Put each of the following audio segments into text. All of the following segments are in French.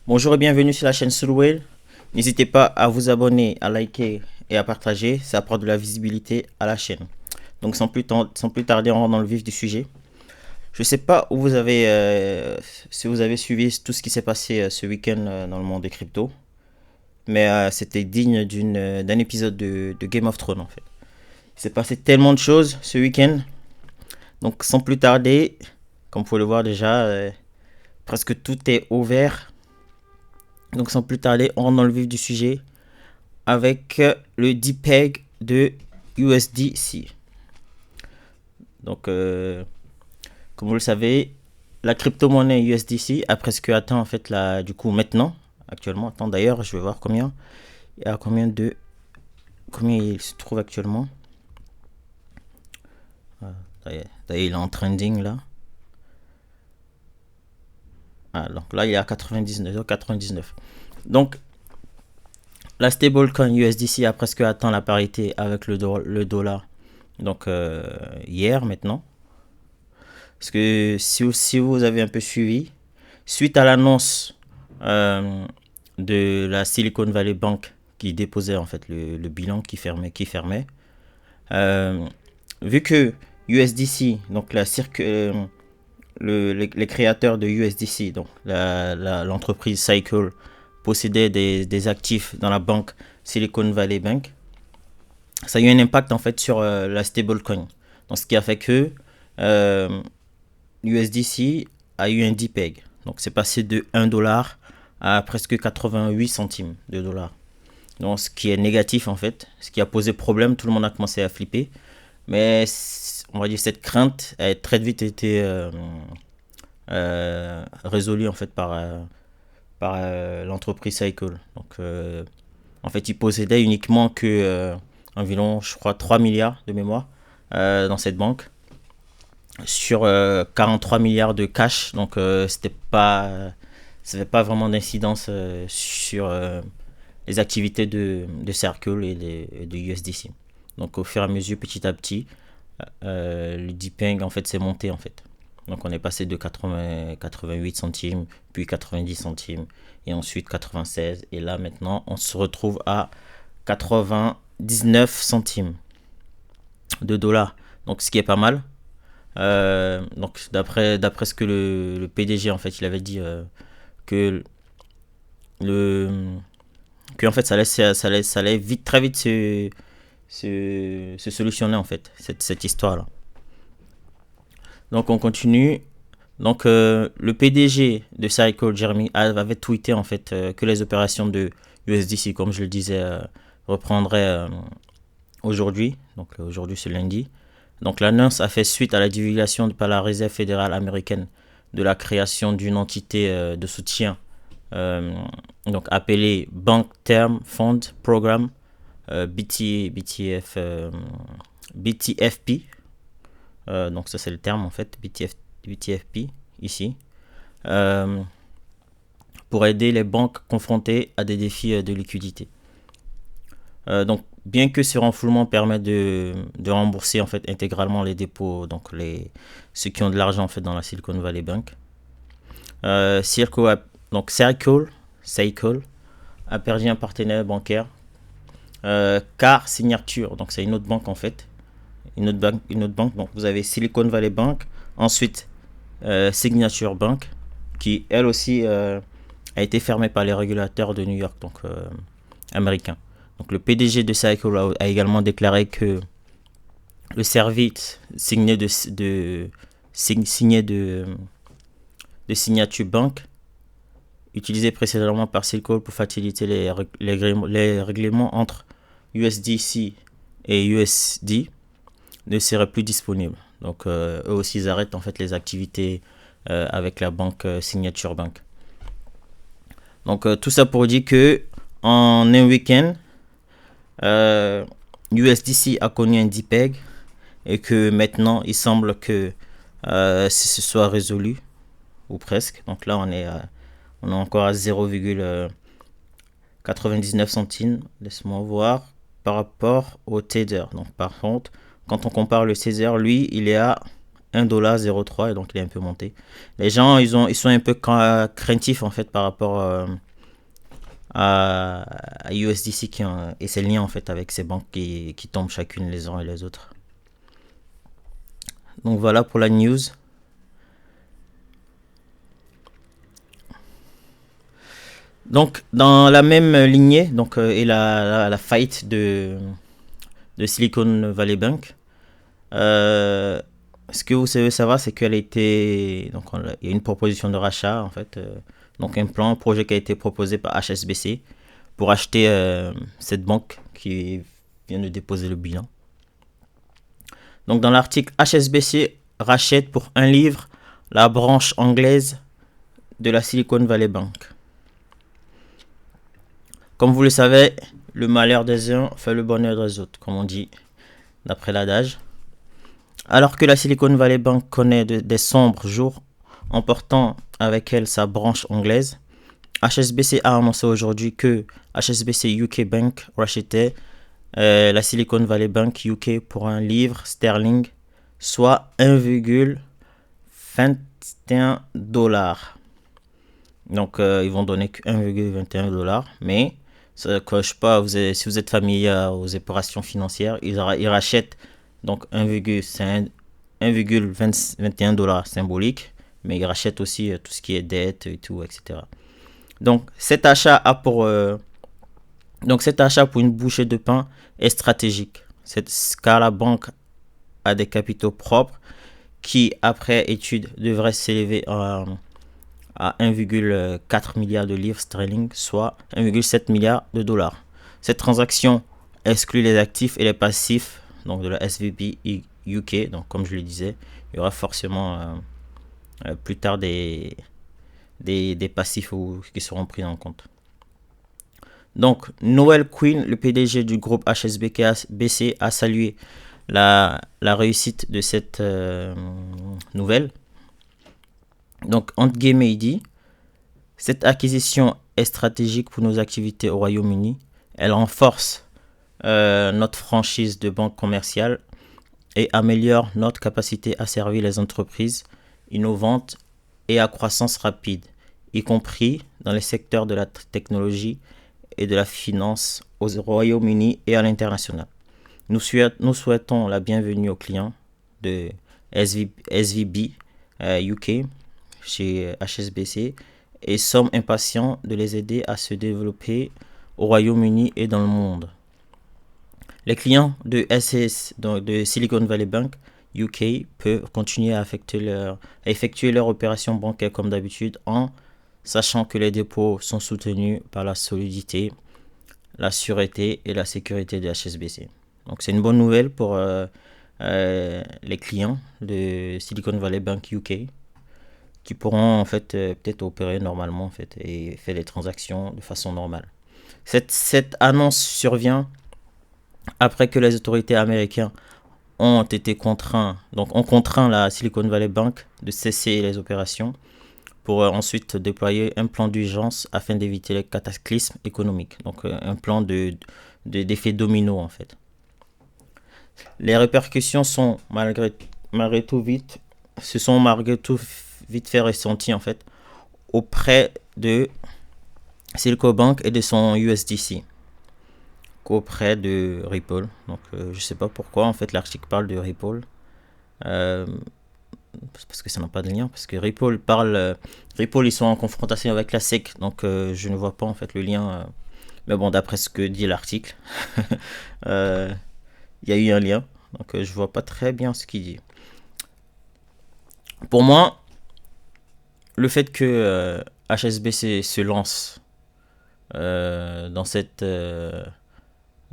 Bonjour et bienvenue sur la chaîne Sulwell. N'hésitez pas à vous abonner, à liker et à partager, ça apporte de la visibilité à la chaîne. Donc sans plus tarder, on rentre dans le vif du sujet. Je ne sais pas où vous avez, si vous avez suivi tout ce qui s'est passé ce week-end dans le monde des cryptos, mais c'était digne d'un épisode de Game of Thrones en fait. Il s'est passé tellement de choses ce week-end, donc sans plus tarder, comme vous pouvez le voir déjà, presque tout est ouvert. Donc sans plus tarder, on rentre dans le vif du sujet avec le DPEG de USDC. Donc, comme vous le savez, la crypto-monnaie USDC a presque atteint en fait du coup maintenant, actuellement. Attends, d'ailleurs, je vais voir combien. Combien il se trouve actuellement. D'ailleurs, il est en trending là. Donc là, il est à 99,99. Donc, la stablecoin USDC a presque atteint la parité avec le dollar. Donc, hier maintenant. Parce que si vous avez un peu suivi, suite à l'annonce de la Silicon Valley Bank qui déposait en fait le bilan qui fermait, vu que USDC, donc les créateurs de USDC, donc l'entreprise Cycle, possédait des actifs dans la banque Silicon Valley Bank, ça a eu un impact en fait sur la stablecoin. Donc ce qui a fait que USDC a eu un DPEG. Donc c'est passé de 1 dollar à presque 88 centimes de dollars. Donc ce qui est négatif en fait, ce qui a posé problème, tout le monde a commencé à flipper. Mais on va dire cette crainte a très vite été résolue en fait par l'entreprise Cycle. Donc en fait il possédait uniquement que environ je crois 3 milliards de mémoire dans cette banque sur 43 milliards de cash. Donc ça n'avait pas vraiment d'incidence sur les activités de Circle et de USDC. Donc au fur et à mesure, petit à petit, le DPEG en fait s'est monté en fait. Donc on est passé de 88 centimes, puis 90 centimes, et ensuite 96. Et là maintenant, on se retrouve à 99 centimes de dollars. Donc ce qui est pas mal. Donc d'après ce que le PDG en fait il avait dit que le que en fait ça allait vite très vite se solutionner en fait cette histoire là. Donc on continue. Donc le PDG de Cycle Jeremy avait tweeté en fait que les opérations de USDC comme je le disais reprendraient aujourd'hui. Donc aujourd'hui c'est lundi. Donc l'annonce a fait suite à la divulgation par la Réserve fédérale américaine de la création d'une entité de soutien donc appelée Bank Term Fund Program BTFP. Donc ça c'est le terme en fait, BTFP ici. Pour aider les banques confrontées à des défis de liquidité. Donc bien que ce renflouement permet de rembourser en fait intégralement les dépôts, donc ceux qui ont de l'argent en fait dans la Silicon Valley Bank, Cycle a perdu un partenaire bancaire car Signature, donc c'est une autre banque en fait, une autre banque. Donc vous avez Silicon Valley Bank, ensuite Signature Bank qui elle aussi a été fermée par les régulateurs de New York, donc américains. Donc le PDG de Cycle a également déclaré que le service signé de Signature Bank, utilisé précédemment par Cycle pour faciliter les règlements entre USDC et USD, ne serait plus disponible. Donc eux aussi ils arrêtent en fait les activités avec la banque Signature Bank. Donc tout ça pour dire que en un week-end, USDC a connu un DPEG et que maintenant il semble que ce soit résolu ou presque. Donc là on est encore à 0,99 centimes. Laisse-moi voir par rapport au Tether. Donc par contre, quand on compare le Tether, lui il est à $1,03 et donc il est un peu monté. Les gens, ils sont un peu craintifs en fait par rapport à USDC et ses liens en fait avec ces banques qui tombent chacune les uns et les autres. Donc voilà pour la news. Donc dans la même lignée, donc et la faillite de Silicon Valley Bank. Ce que vous savez savoir, c'est qu'elle a été, donc il y a une proposition de rachat en fait, donc un projet qui a été proposé par HSBC pour acheter cette banque qui vient de déposer le bilan. Donc dans l'article, HSBC rachète pour un livre la branche anglaise de la Silicon Valley Bank. Comme vous le savez, le malheur des uns fait le bonheur des autres, comme on dit d'après l'adage. Alors que la Silicon Valley Bank connaît des sombres jours, emportant avec elle sa branche anglaise, HSBC a annoncé aujourd'hui que HSBC UK Bank rachetait la Silicon Valley Bank UK pour un livre sterling, soit 1,21$. Donc ils vont donner que 1,21$, mais ça ne coche pas. Si vous êtes familier aux opérations financières, ils rachètent donc 1,21$ symbolique, mais ils rachètent aussi tout ce qui est dette et tout, etc. Donc cet achat pour une bouchée de pain est stratégique, car la banque a des capitaux propres qui, après étude, devraient s'élever à 1,4 milliard de livres sterling, soit 1,7 milliard de dollars. Cette transaction exclut les actifs et les passifs donc de la SVB UK. Donc comme je le disais, il y aura forcément plus tard des passifs qui seront pris en compte. Donc Noel Quinn, le PDG du groupe HSBC, a salué la réussite de cette nouvelle. Donc entre guillemets, il dit: cette acquisition est stratégique pour nos activités au Royaume-Uni. Elle renforce notre franchise de banque commerciale et améliore notre capacité à servir les entreprises innovantes et à croissance rapide, y compris dans les secteurs de la technologie et de la finance au Royaume-Uni et à l'international. Nous souhaitons la bienvenue aux clients de SVB UK chez HSBC et sommes impatients de les aider à se développer au Royaume-Uni et dans le monde. Les clients de Silicon Valley Bank UK peuvent continuer à effectuer leurs opérations bancaires comme d'habitude, en sachant que les dépôts sont soutenus par la solidité, la sûreté et la sécurité de HSBC. Donc c'est une bonne nouvelle pour les clients de Silicon Valley Bank UK qui pourront en fait peut-être opérer normalement en fait et faire les transactions de façon normale. Cette annonce survient après que les autorités américaines ont contraint la Silicon Valley Bank de cesser les opérations pour ensuite déployer un plan d'urgence afin d'éviter les cataclysmes économiques. Donc un plan d'effet domino en fait. Les répercussions sont malgré tout vite fait ressenties en fait auprès de Silicon Bank et de son USDC qu'auprès de Ripple. Donc je sais pas pourquoi en fait l'article parle de Ripple, parce que ça n'a pas de lien, parce que Ripple ils sont en confrontation avec la SEC, donc je ne vois pas en fait le lien, mais bon, d'après ce que dit l'article il y a eu un lien, donc je vois pas très bien ce qu'il dit. Pour moi, le fait que HSBC se lance dans cette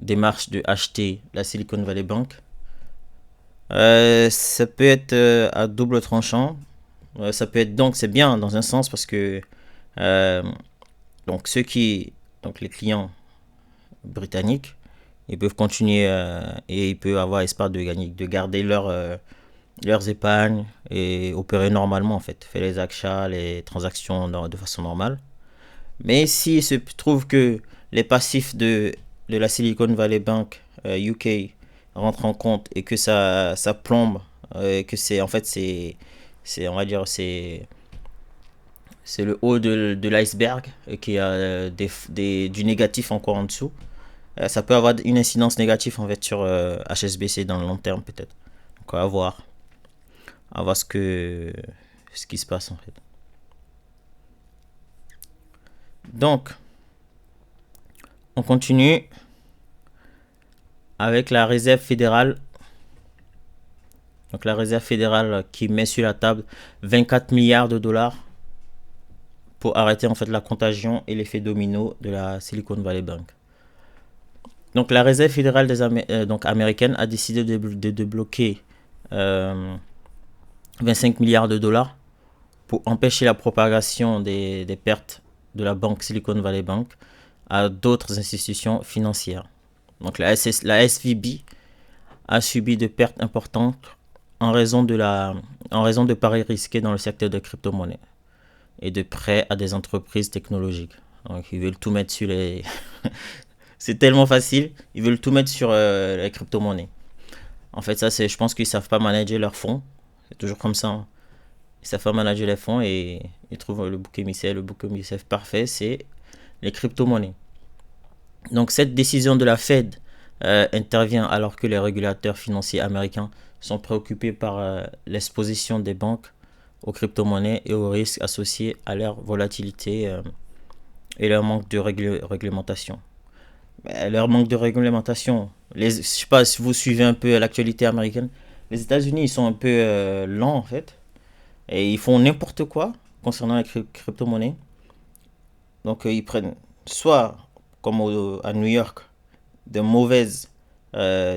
démarche de acheter la Silicon Valley Bank, ça peut être à double tranchant. Ça peut être, donc c'est bien dans un sens parce que donc les clients britanniques, ils peuvent continuer et ils peuvent avoir espoir de garder leurs épargnes et opérer normalement en fait, faire les achats, les transactions de façon normale. Mais s'il se trouve que les passifs de la Silicon Valley Bank UK rentrent en compte et que ça plombe que c'est en fait on va dire c'est le haut de l'iceberg et qu'il y a du négatif encore en dessous. Ça peut avoir une incidence négative en fait sur HSBC dans le long terme peut-être. Donc à voir ce qui se passe en fait. Donc on continue avec la réserve fédérale. Donc la réserve fédérale qui met sur la table 24 milliards de dollars pour arrêter en fait la contagion et l'effet domino de la Silicon Valley Bank. Donc la réserve fédérale donc américaine a décidé de bloquer 25 milliards de dollars pour empêcher la propagation des pertes de la banque Silicon Valley Bank à d'autres institutions financières. Donc la SVB a subi de pertes importantes en raison de paris risqués dans le secteur de crypto-monnaies et de prêts à des entreprises technologiques. Donc ils veulent tout mettre sur les... C'est tellement facile, ils veulent tout mettre sur les crypto-monnaies. En fait, ça, je pense qu'ils ne savent pas manager leurs fonds. C'est toujours comme ça. Hein. Ils ne savent pas manager les fonds et ils trouvent le bouc émissaire. Le bouc émissaire parfait, c'est les crypto-monnaies. Donc cette décision de la Fed intervient alors que les régulateurs financiers américains sont préoccupés par l'exposition des banques aux crypto-monnaies et aux risques associés à leur volatilité et leur manque de réglementation. Leur manque de réglementation, je ne sais pas si vous suivez un peu l'actualité américaine, les États-Unis ils sont un peu lents en fait et ils font n'importe quoi concernant les crypto-monnaies. Donc ils prennent soit comme à New York de mauvaises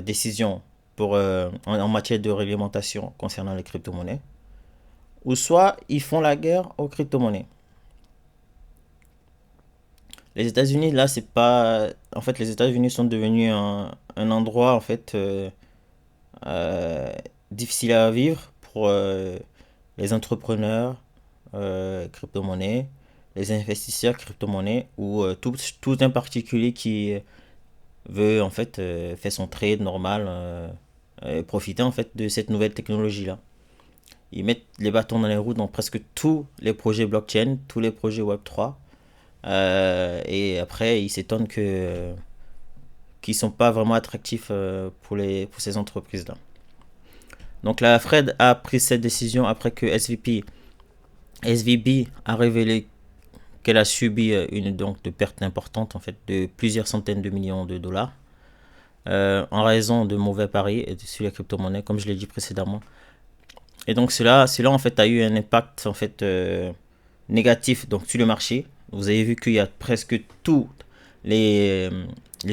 décisions en matière de réglementation concernant les crypto-monnaies, ou soit ils font la guerre aux crypto-monnaies. Les États-Unis, là, c'est pas. En fait, les États-Unis sont devenus un endroit, en fait, euh, difficile à vivre pour les entrepreneurs crypto-monnaies, les investisseurs crypto-monnaies, ou tout un particulier qui veut, en fait, faire son trade normal, profiter, en fait, de cette nouvelle technologie-là. Ils mettent les bâtons dans les roues dans presque tous les projets blockchain, tous les projets Web3. Et après, ils s'étonnent qu'ils ne sont pas vraiment attractifs pour ces entreprises-là. Donc la Fed a pris cette décision après que SVB a révélé qu'elle a subi de pertes importantes en fait, de plusieurs centaines de millions de dollars en raison de mauvais paris sur les crypto-monnaies, comme je l'ai dit précédemment. Et donc cela en fait a eu un impact en fait négatif donc sur le marché. Vous avez vu qu'il y a presque toutes les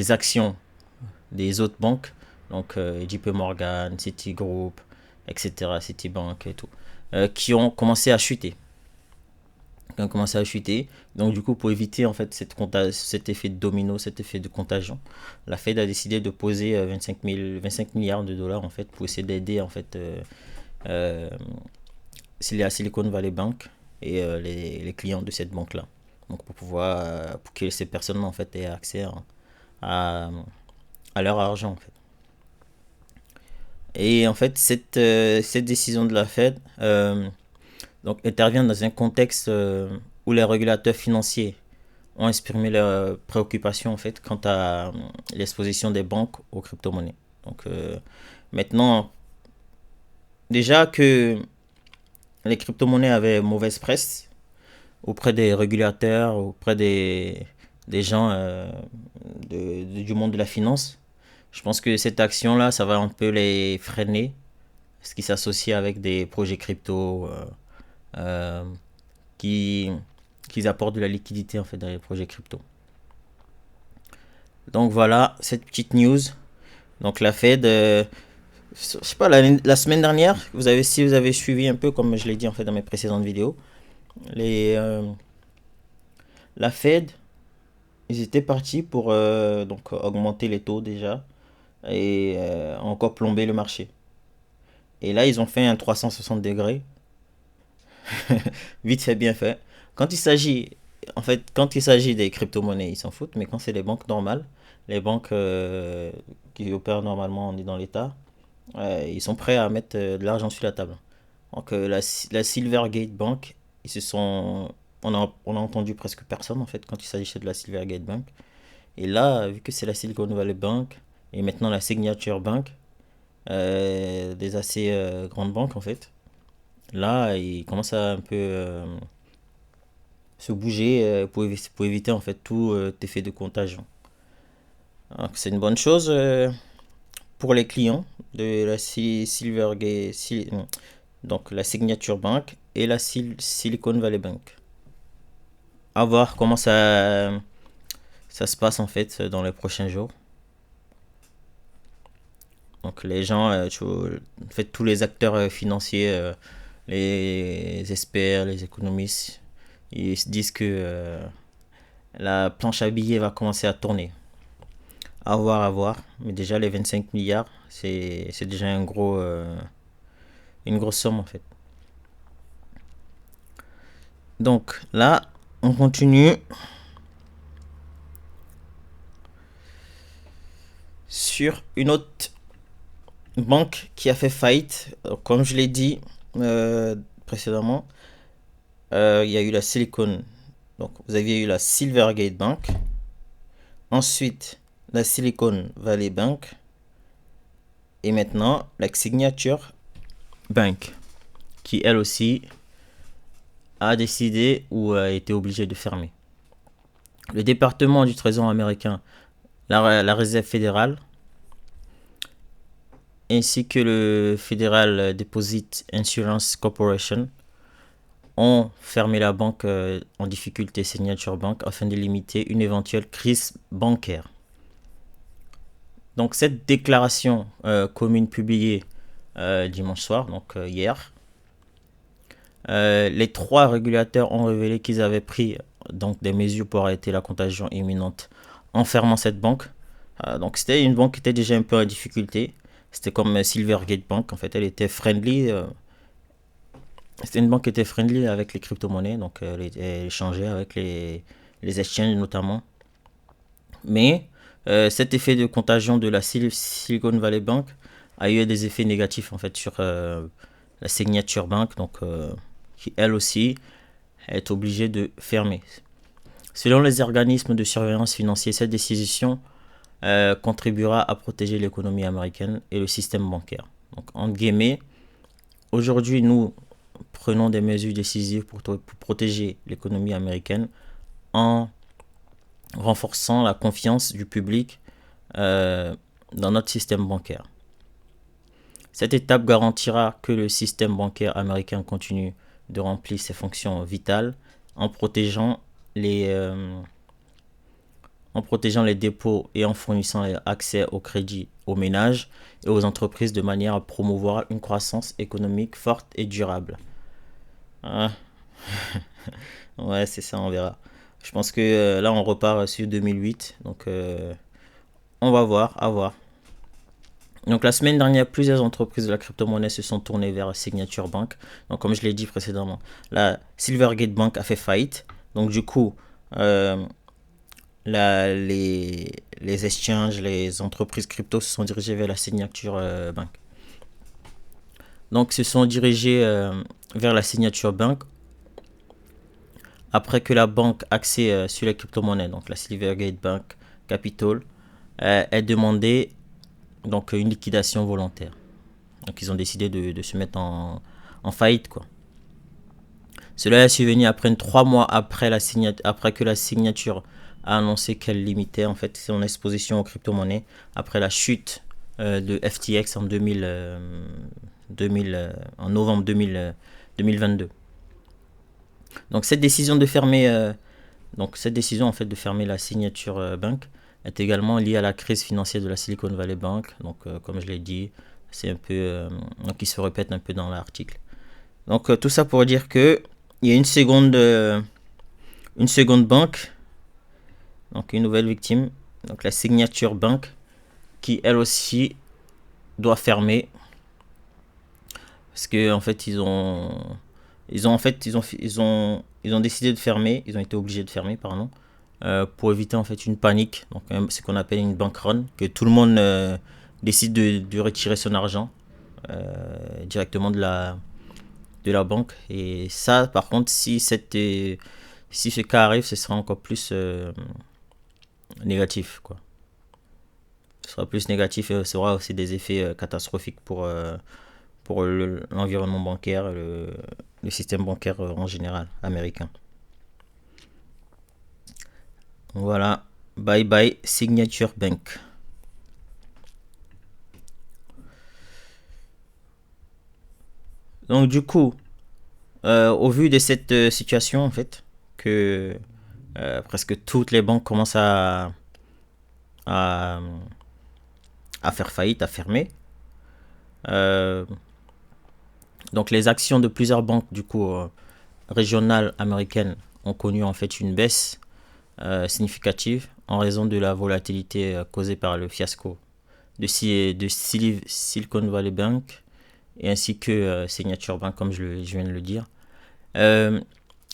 actions des autres banques, donc JP Morgan, Citigroup, etc., Citibank et tout, qui ont commencé à chuter. Donc du coup, pour éviter en fait cet effet de domino, cet effet de contagion, la Fed a décidé de poser 25 milliards de dollars en fait pour essayer d'aider en fait la Silicon Valley Bank et les clients de cette banque là. Donc pour que ces personnes en fait aient accès à leur argent en fait. Et en fait cette décision de la Fed donc intervient dans un contexte où les régulateurs financiers ont exprimé leurs préoccupations en fait quant à l'exposition des banques aux crypto-monnaies. Donc maintenant déjà que les crypto-monnaies avaient mauvaise presse auprès des régulateurs, auprès des gens du monde de la finance. Je pense que cette action-là, ça va un peu les freiner, ce qui s'associe avec des projets crypto qui apportent de la liquidité en fait dans les projets crypto. Donc voilà, cette petite news. Donc la Fed, je sais pas, la semaine dernière, si vous avez suivi un peu, comme je l'ai dit en fait dans mes précédentes vidéos, la Fed, ils étaient partis pour donc augmenter les taux déjà et encore plomber le marché. Et là, ils ont fait un 360 degrés. Vite fait, bien fait. Quand il s'agit des crypto-monnaies, ils s'en foutent, mais quand c'est les banques normales, les banques qui opèrent normalement dans l'État, ils sont prêts à mettre de l'argent sur la table. Donc la Silvergate Bank, ils se sont, on a entendu presque personne en fait quand il s'agissait de la Silvergate Bank. Et là, vu que c'est la Silicon Valley Bank et maintenant la Signature Bank, des assez grandes banques en fait, là ils commencent à un peu se bouger pour éviter en fait tout effet de contagion. Donc c'est une bonne chose pour les clients de la Silvergate, donc la Signature Bank et la Silicon Valley Bank. À voir comment ça se passe en fait dans les prochains jours. Donc les gens, en fait tous les acteurs financiers, les experts, les économistes, ils se disent que la planche à billets va commencer à tourner. À voir, à voir. Mais déjà les 25 milliards, c'est déjà une grosse somme en fait. Donc là, on continue sur une autre banque qui a fait faillite. Comme je l'ai dit précédemment, il y a eu la Silicon. Donc vous aviez eu la Silvergate Bank. Ensuite, la Silicon Valley Bank. Et maintenant, la Signature Bank, qui elle aussi a décidé ou a été obligée de fermer. Le département du Trésor américain, la Réserve fédérale, ainsi que le Federal Deposit Insurance Corporation ont fermé la banque en difficulté Signature Bank afin de limiter une éventuelle crise bancaire. Donc cette déclaration commune publiée dimanche soir, donc hier, les trois régulateurs ont révélé qu'ils avaient pris donc des mesures pour arrêter la contagion imminente en fermant cette banque. Donc c'était une banque qui était déjà un peu en difficulté. C'était comme Silvergate Bank, en fait, elle était friendly. C'était une banque qui était friendly avec les crypto-monnaies, donc elle échangeait avec les exchanges notamment. Mais cet effet de contagion de la Silicon Valley Bank a eu des effets négatifs en fait sur la Signature Bank, donc qui elle aussi est obligée de fermer. Selon les organismes de surveillance financière, cette décision contribuera à protéger l'économie américaine et le système bancaire. Donc, entre guillemets, aujourd'hui, nous prenons des mesures décisives pour protéger l'économie américaine en renforçant la confiance du public dans notre système bancaire. Cette étape garantira que le système bancaire américain continue de remplir ses fonctions vitales en protégeant les dépôts et en fournissant accès au crédit aux ménages et aux entreprises de manière à promouvoir une croissance économique forte et durable. Ah. Ouais, c'est ça, on verra. Je pense que là, on repart sur 2008. Donc, on va voir, à voir. Donc, la semaine dernière, plusieurs entreprises de la crypto-monnaie se sont tournées vers Signature Bank. Donc, comme je l'ai dit précédemment, la Silvergate Bank a fait faillite. Donc, du coup, les exchanges, les entreprises crypto se sont dirigées vers la Signature Bank. Donc, se sont dirigés vers la Signature Bank après que la banque axée sur les crypto-monnaies, donc la Silvergate Bank Capital, ait demandé donc une liquidation volontaire. Donc, ils ont décidé de se mettre en faillite, quoi. Cela est survenu après 3 mois après que la signature a annoncé qu'elle limitait en fait son exposition aux crypto-monnaies après la chute de FTX en novembre 2022. Donc cette décision de fermer en fait de fermer la Signature Bank est également liée à la crise financière de la Silicon Valley Bank. Donc comme je l'ai dit, c'est un peu donc il se répète un peu dans l'article. Donc tout ça pour dire que il y a une seconde banque, donc une nouvelle victime, donc la Signature Bank, qui elle aussi doit fermer parce que en fait ils ont décidé de fermer, ils ont été obligés de fermer pardon, pour éviter en fait une panique, donc ce qu'on appelle une bank run, que tout le monde décide de retirer son argent directement de la banque. Et ça, par contre, si ce cas arrive, ce sera encore plus négatif, quoi. Ce sera plus négatif et ce sera aussi des effets catastrophiques pour l'environnement bancaire, le système bancaire en général américain. Voilà, bye bye Signature Bank. Donc du coup, au vu de cette situation en fait, que presque toutes les banques commencent à, à faire faillite, à fermer, euh, donc les actions de plusieurs banques du coup régionales américaines ont connu en fait une baisse significative en raison de la volatilité causée par le fiasco de Silicon Valley Bank et ainsi que Signature Bank comme je viens de le dire. Euh,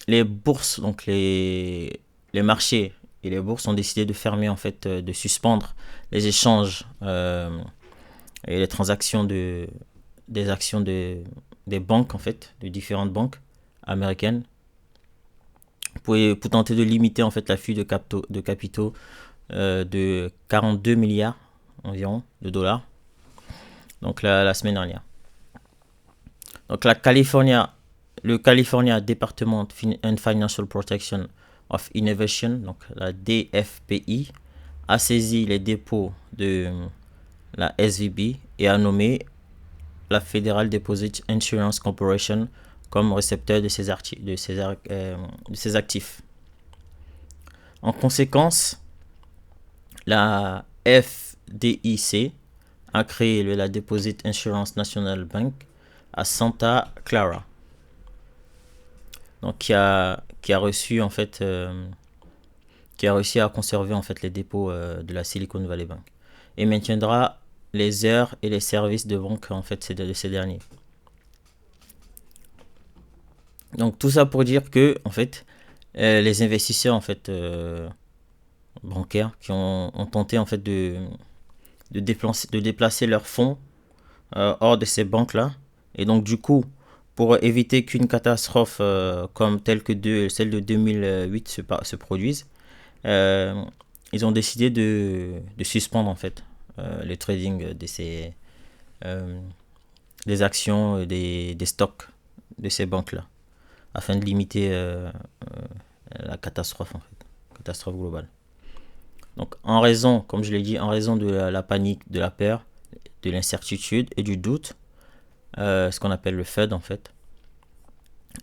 les bourses, donc les marchés et les bourses ont décidé de fermer en fait, de suspendre les échanges et les transactions des actions des banques en fait, de différentes banques américaines pour tenter de limiter en fait l'afflux de capitaux de 42 milliards environ de dollars. Donc la semaine dernière. Donc le California Department and Financial Protection of Innovation, donc la DFPI, a saisi les dépôts de la SVB et a nommé la Federal Deposit Insurance Corporation comme récepteur de ces actifs. En conséquence, la FDIC a créé la Deposit Insurance National Bank à Santa Clara, donc qui a reçu en fait qui a réussi à conserver en fait les dépôts de la Silicon Valley Bank et maintiendra les heures et les services de banque en fait de ces derniers. Donc tout ça pour dire que en fait les investisseurs en fait bancaires qui ont tenté en fait de déplacer leurs fonds hors de ces banques là, et donc du coup pour éviter qu'une catastrophe comme celle de 2008 se produise, euh, ils ont décidé de suspendre en fait le trading euh, des actions, des stocks de ces banques-là, afin de limiter la catastrophe en fait, catastrophe globale. Donc en raison, comme je l'ai dit, en raison de la panique, de la peur, de l'incertitude et du doute, ce qu'on appelle le FUD en fait,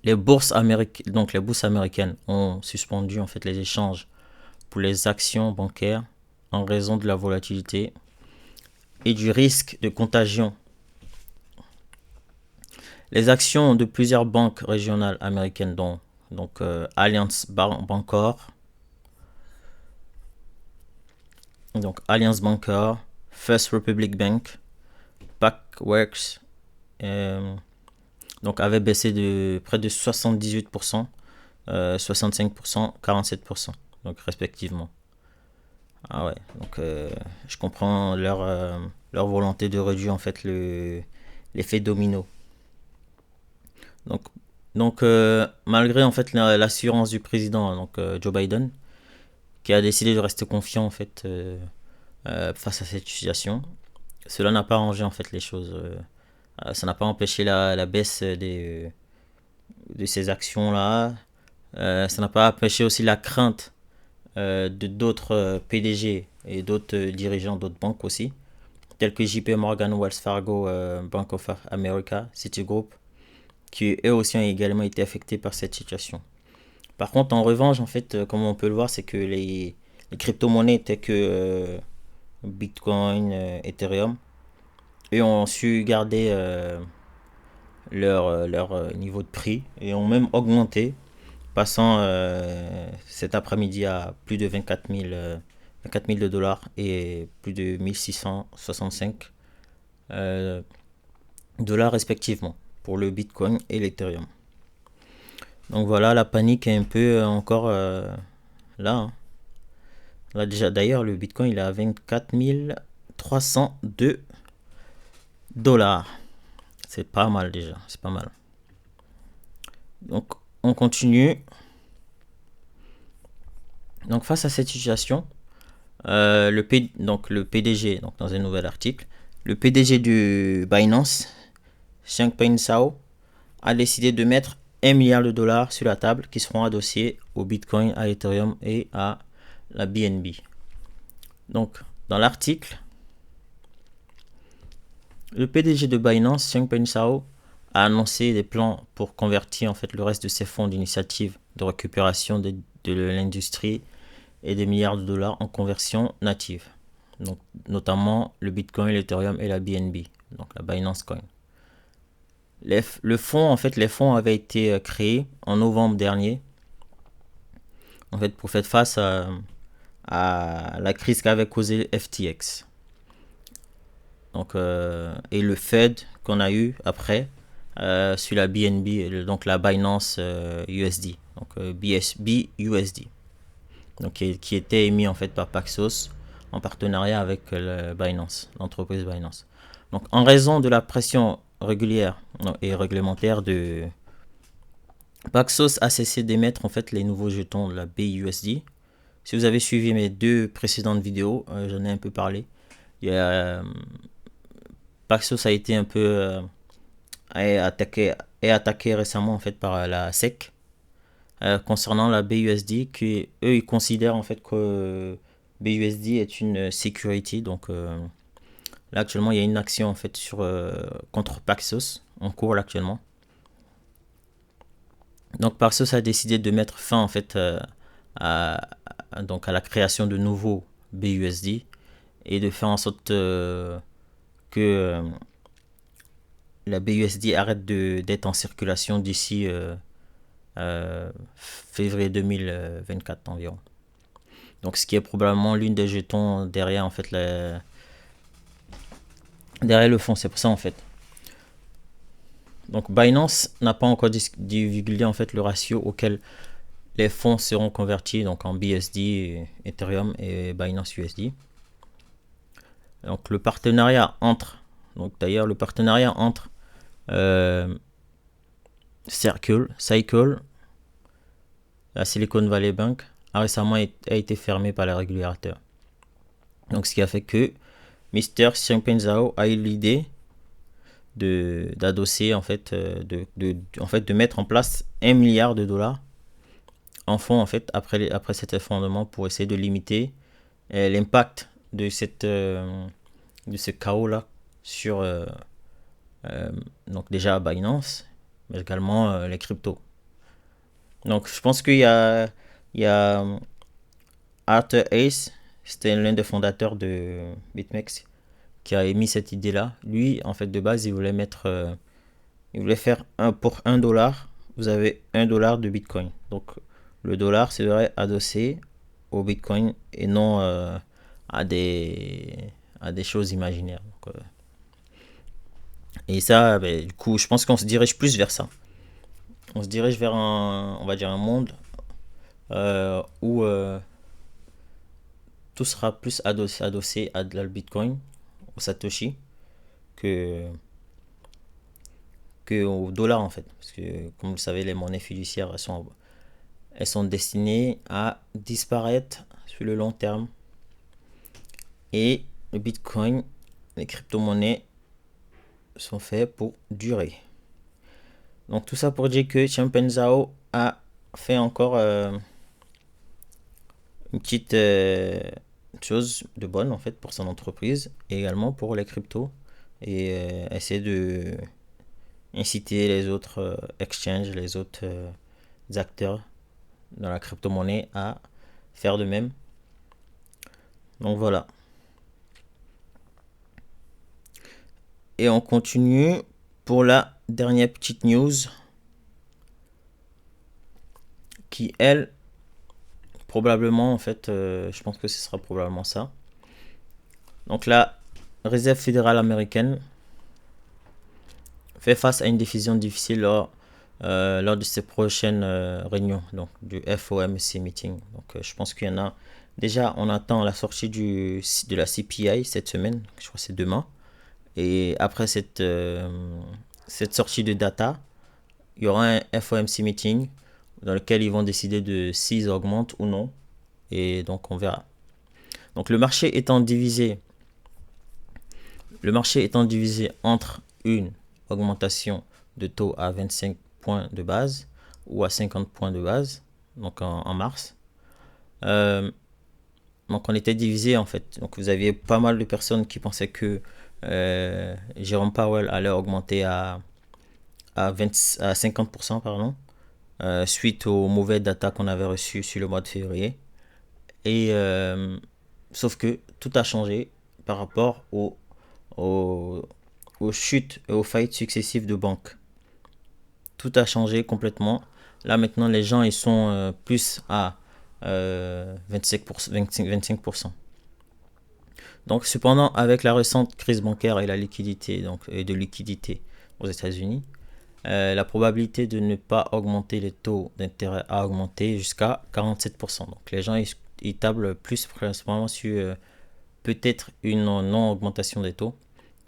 les bourses américaines ont suspendu en fait les échanges pour les actions bancaires en raison de la volatilité et du risque de contagion. Les actions de plusieurs banques régionales américaines, dont Alliance Bancor, First Republic Bank, PacWorks, avaient baissé de près de 78%, 65%, 47%, donc respectivement. Ah ouais, donc je comprends leur volonté de réduire en fait l'effet domino. Donc, malgré en fait l'assurance du président, Joe Biden, qui a décidé de rester confiant en fait face à cette situation, cela n'a pas arrangé en fait les choses. Ça n'a pas empêché la baisse de ces actions là. Ça n'a pas empêché aussi la crainte de d'autres PDG et d'autres dirigeants d'autres banques aussi, tels que JP Morgan, Wells Fargo, Bank of America, Citigroup, qui eux aussi ont également été affectés par cette situation. Par contre, en revanche, en fait, comme on peut le voir, c'est que les crypto-monnaies telles que Bitcoin, Ethereum, eux ont su garder leur niveau de prix et ont même augmenté, passant cet après-midi à plus de 24 000 de dollars et plus de 1665 dollars respectivement pour le Bitcoin et l'Ethereum. Donc voilà, la panique est un peu encore là. Hein. Là déjà, d'ailleurs, le Bitcoin il est à 24 302 dollars. C'est pas mal déjà, c'est pas mal. Donc on continue. Donc face à cette situation, donc le PDG, donc dans un nouvel article, le PDG du Binance, Changpeng Zhao, a décidé de mettre 1 milliard de dollars sur la table qui seront adossés au Bitcoin, à Ethereum et à la BNB. Donc dans l'article, le PDG de Binance, Changpeng Zhao, a annoncé des plans pour convertir en fait le reste de ses fonds d'initiative de récupération de l'industrie et des milliards de dollars en conversion native. Donc, notamment le Bitcoin, l'Ethereum et la BNB, donc la Binance Coin. Les fonds avaient été créés en novembre dernier, en fait, pour faire face à la crise qu'avait causé FTX. Donc, et le Fed qu'on a eu après sur la BNB, donc la Binance USD, donc BUSD, donc qui était émis en fait par Paxos en partenariat avec l'entreprise Binance. Donc, en raison de la pression régulière et réglementaire de Paxos a cessé d'émettre en fait les nouveaux jetons de la BUSD. Si vous avez suivi mes 2 précédentes vidéos, j'en ai un peu parlé. Paxos a été un peu attaqué récemment en fait par la SEC concernant la BUSD, qui eux ils considèrent en fait que BUSD est une security. Donc là actuellement il y a une action en fait contre Paxos en cours là, actuellement. Donc Paxos a décidé de mettre fin en fait à la création de nouveaux BUSD et de faire en sorte que la BUSD arrête d'être en circulation d'ici février 2024 environ. Donc ce qui est probablement l'une des jetons derrière en fait derrière le fond, c'est pour ça en fait. Donc Binance n'a pas encore divulgué en fait le ratio auquel les fonds seront convertis donc en BSD, Ethereum et Binance USD. Donc le partenariat entre Cycle, la Silicon Valley Bank, a récemment été fermé par les régulateurs. Donc ce qui a fait que Mr. Changpeng Zhao a eu l'idée d'adosser en fait de mettre en place 1 milliard de dollars en fonds en fait après cet effondrement pour essayer de limiter l'impact de ce chaos là sur donc déjà Binance mais également les cryptos. Donc je pense qu'il y a Arthur Hayes, c'était l'un des fondateurs de BitMEX, qui a émis cette idée là. Lui en fait de base il voulait faire pour 1 dollar vous avez 1 dollar de Bitcoin. Donc le dollar serait adossé au Bitcoin et non à des choses imaginaires. Donc, et ça, du coup, je pense qu'on se dirige plus vers ça. On se dirige vers on va dire un monde où tout sera plus adossé à de la Bitcoin, au Satoshi, que au dollar en fait. Parce que, comme vous le savez, les monnaies fiduciaires, elles sont destinées à disparaître sur le long terme. Et le Bitcoin, les crypto-monnaies sont faits pour durer. Donc tout ça pour dire que Changpeng Zhao a fait encore une petite chose de bonne en fait pour son entreprise et également pour les cryptos et essayer de inciter les autres exchanges, les autres acteurs dans la crypto-monnaie à faire de même. Donc voilà. Et on continue pour la dernière petite news qui, elle, probablement, en fait, je pense que ce sera probablement ça. Donc la Réserve fédérale américaine fait face à une décision difficile lors de ses prochaines réunions, donc du FOMC meeting. Donc je pense qu'il y en a. Déjà, on attend la sortie de la CPI cette semaine, je crois que c'est demain. Et après cette cette sortie de data, il y aura un FOMC meeting dans lequel ils vont décider de s'ils augmentent ou non. Et donc on verra. Donc le marché étant divisé entre une augmentation de taux à 25 points de base ou à 50 points de base, donc en mars. Donc on était divisé en fait. Donc vous aviez pas mal de personnes qui pensaient que Jérôme Powell allait augmenter à 50%, pardon, suite aux mauvais data qu'on avait reçus sur le mois de février. Et sauf que tout a changé par rapport aux, aux chutes et aux faillites successives de banques. Tout a changé complètement. Là maintenant les gens ils sont plus à 25%. Donc cependant avec la récente crise bancaire et la liquidité et de liquidité aux États-Unis, la probabilité de ne pas augmenter les taux d'intérêt a augmenté jusqu'à 47%. Donc les gens ils tablent plus principalement sur peut-être une non-augmentation des taux,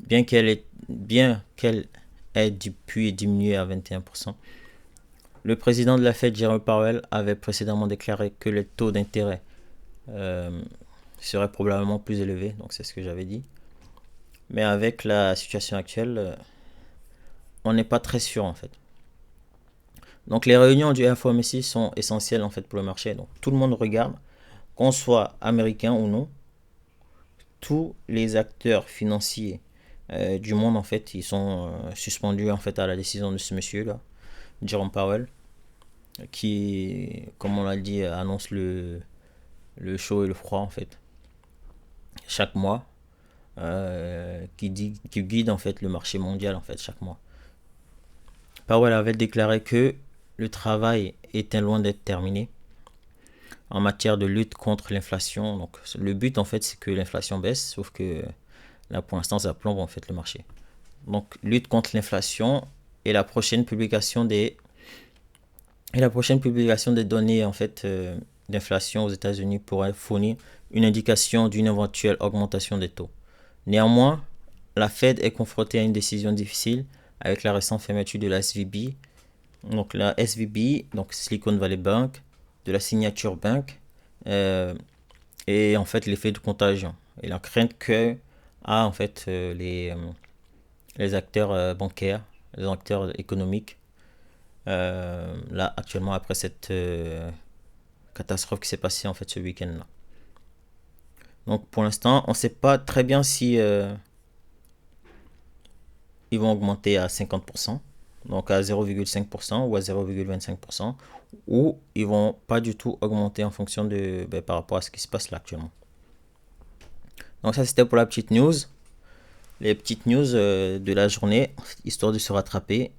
bien qu'elle ait pu diminuer à 21%. Le président de la Fed, Jerome Powell, avait précédemment déclaré que les taux d'intérêt seraient probablement plus élevés, donc c'est ce que j'avais dit. Mais avec la situation actuelle, on n'est pas très sûr en fait. Donc les réunions du FOMC sont essentielles en fait pour le marché. Donc tout le monde regarde, qu'on soit américain ou non, tous les acteurs financiers du monde en fait, ils sont suspendus en fait à la décision de ce monsieur là, Jerome Powell, qui, comme on l'a dit, annonce le chaud et le froid en fait chaque mois, qui guide en fait le marché mondial en fait chaque mois. Powell avait déclaré que le travail était loin d'être terminé en matière de lutte contre l'inflation. Donc le but en fait c'est que l'inflation baisse, sauf que là pour l'instant ça plombe en fait le marché. Donc lutte contre l'inflation et la prochaine publication des données en fait d'inflation aux États-Unis pourrait fournir une indication d'une éventuelle augmentation des taux. Néanmoins, la Fed est confrontée à une décision difficile avec la récente fermeture de la SVB, donc la SVB, donc Silicon Valley Bank, de la Signature Bank, et en fait l'effet de contagion et la crainte que en fait les acteurs bancaires, les acteurs économiques, là actuellement après cette catastrophe qui s'est passée en fait ce week-end là. Donc pour l'instant on ne sait pas très bien si ils vont augmenter à 50%, donc à 0,5% ou à 0,25%, ou ils vont pas du tout augmenter en fonction de par rapport à ce qui se passe là actuellement. Donc ça c'était pour la petite news, les petites news de la journée, histoire de se rattraper,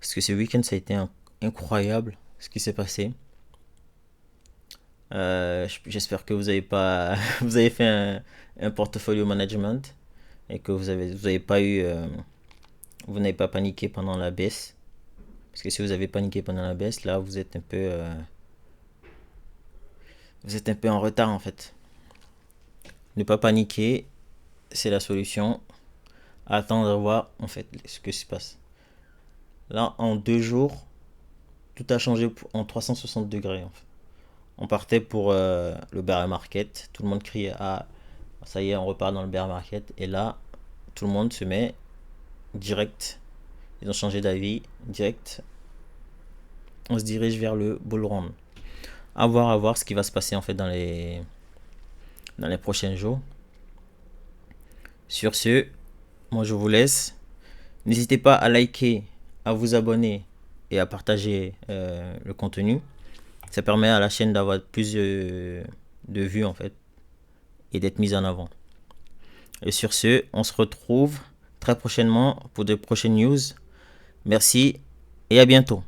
parce que ce week-end ça a été incroyable ce qui s'est passé. J'espère que vous avez pas vous avez fait un portfolio management et que vous avez pas eu vous n'avez pas paniqué pendant la baisse, parce que si vous avez paniqué pendant la baisse là vous êtes un peu en retard en fait. Ne pas paniquer, c'est la solution. Attendre et voir en fait ce que se passe. Là en 2 jours tout a changé en 360 degrés en fait. On partait pour le bear market, tout le monde criait ça y est on repart dans le bear market, et là tout le monde se met direct, ils ont changé d'avis direct, on se dirige vers le bull run. À voir ce qui va se passer en fait dans les prochains jours. Sur ce, moi je vous laisse. N'hésitez pas à liker, à vous abonner et à partager le contenu. Ça permet à la chaîne d'avoir plus de vues en fait et d'être mise en avant. Et sur ce, on se retrouve très prochainement pour de prochaines news. Merci et à bientôt.